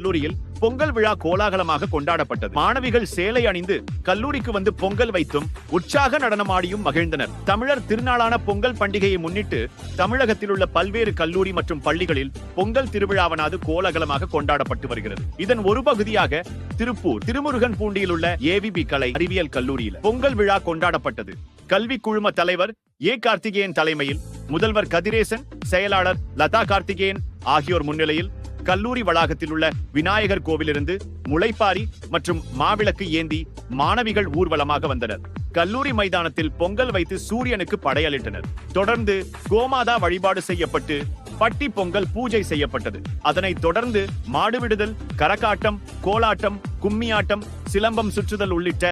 கல்லூரியில் பொங்கல் விழா கோலாகலமாக கொண்டாடப்பட்டது. மாணவிகள் சேலை அணிந்து கல்லூரிக்கு வந்து பொங்கல் வைத்தும் உற்சாக நடனமாடியும் மகிழ்ந்தனர். தமிழர் திருநாளான பொங்கல் பண்டிகையை முன்னிட்டு தமிழகத்தில் உள்ள பல்வேறு கல்லூரி மற்றும் பள்ளிகளில் பொங்கல் திருவிழாவானது கோலாகலமாக கொண்டாடப்பட்டு வருகிறது. இதன் ஒரு பகுதியாக திருப்பூர் திருமுருகன் பூண்டியில் உள்ள ஏவிபி கலை அறிவியல் கல்லூரியில் பொங்கல் விழா கொண்டாடப்பட்டது. கல்வி குழும தலைவர் ஏ கார்த்திகேயன் தலைமையில் முதல்வர் கதிரேசன், செயலாளர் லதா கார்த்திகேயன் ஆகியோர் முன்னிலையில் கல்லூரி வளாகத்தில் உள்ள விநாயகர் கோவிலிருந்து முளைப்பாரி மற்றும் மாவிளக்கு ஏந்தி மாணவிகள் ஊர்வலமாக வந்தனர். கல்லூரி மைதானத்தில் பொங்கல் வைத்து சூரியனுக்கு படையலிட்டனர். தொடர்ந்து கோமாதா வழிபாடு செய்யப்பட்டு பட்டி பொங்கல் பூஜை செய்யப்பட்டது. அதனைத் தொடர்ந்து மாடுவிடுதல், கரகாட்டம், கோலாட்டம், கும்மியாட்டம், சிலம்பம் சுற்றுதல் உள்ளிட்ட